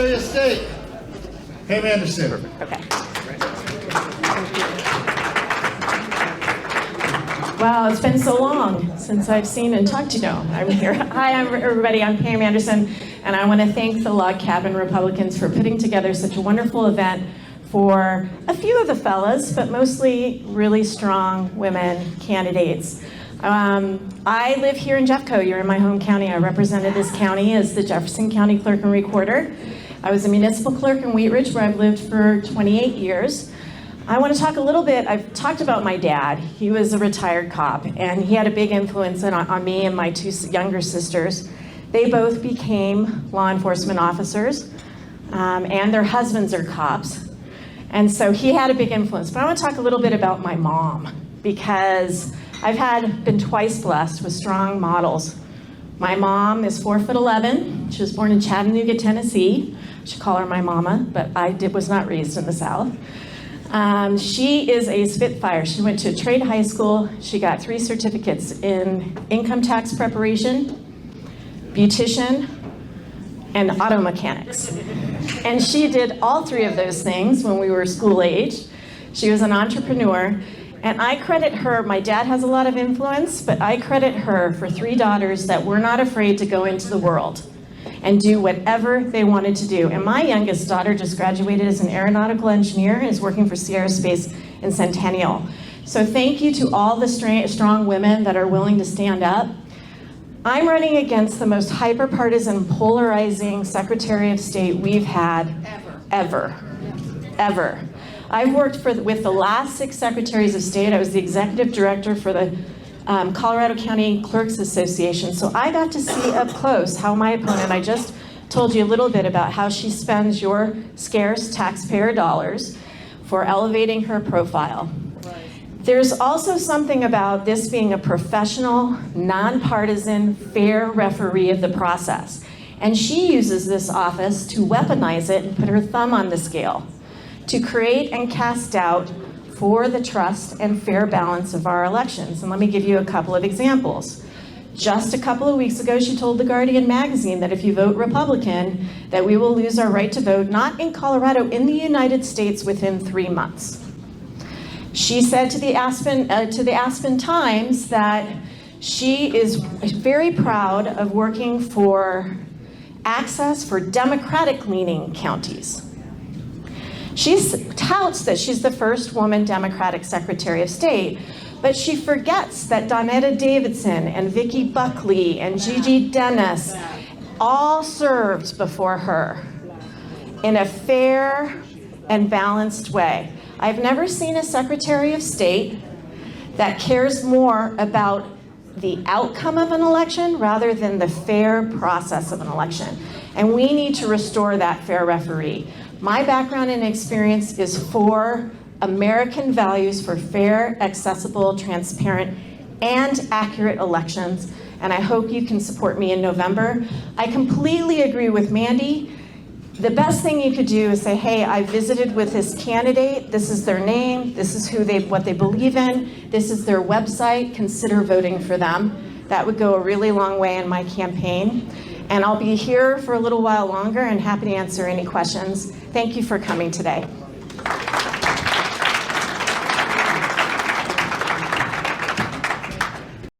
Secretary of State, Pam Anderson. Okay. Wow, it's been so long since I've seen and talked to you. I'm here. Hi, everybody. I'm Pam Anderson, and I want to thank the Log Cabin Republicans for putting together such a wonderful event for a few of the fellas, but mostly really strong women candidates. I live here in Jeffco. You're in my home county. I represented this county as the Jefferson County Clerk and Recorder. I was a municipal clerk in Wheat Ridge, where I've lived for 28 years. I want to talk a little bit. I've talked about my dad. He was a retired cop, and he had a big influence on me and my two younger sisters. They both became law enforcement officers, and their husbands are cops. And so he had a big influence. But I want to talk a little bit about my mom, because I've been twice blessed with strong models. My mom is 4'11". She was born in Chattanooga, Tennessee. I should call her my mama, but I was not raised in the South. She is a Spitfire. She went to a trade high school. She got 3 certificates in income tax preparation, beautician, and auto mechanics. And she did all 3 of those things when we were school age. She was an entrepreneur. And I credit her, my dad has a lot of influence, but I credit her for 3 daughters that were not afraid to go into the world and do whatever they wanted to do. And my youngest daughter just graduated as an aeronautical engineer and is working for Sierra Space in Centennial. So thank you to all the strong women that are willing to stand up. I'm running against the most hyper-partisan, polarizing Secretary of State we've had ever. I've worked with the last 6 Secretaries of State. I was the executive director for the Colorado County Clerks Association. So I got to see up close how my opponent, I just told you a little bit about how she spends your scarce taxpayer dollars for elevating her profile. There's also something about this being a professional, nonpartisan, fair referee of the process. And she uses this office to weaponize it and put her thumb on the scale, to create and cast doubt for the trust and fair balance of our elections. And let me give you a couple of examples. Just a couple of weeks ago, she told The Guardian magazine that if you vote Republican, that we will lose our right to vote, not in Colorado, in the United States within 3 months. She said to the Aspen Times that she is very proud of working for access for Democratic-leaning counties. She touts that she's the first woman Democratic Secretary of State, but she forgets that Donetta Davidson and Vicki Buckley and Gigi Dennis all served before her in a fair and balanced way. I've never seen a Secretary of State that cares more about the outcome of an election rather than the fair process of an election. And we need to restore that fair referee. My background and experience is for American values for fair, accessible, transparent, and accurate elections. And I hope you can support me in November. I completely agree with Mandy. The best thing you could do is say, hey, I visited with this candidate. This is their name. This is what they believe in. This is their website. Consider voting for them. That would go a really long way in my campaign. And I'll be here for a little while longer and happy to answer any questions. Thank you for coming today.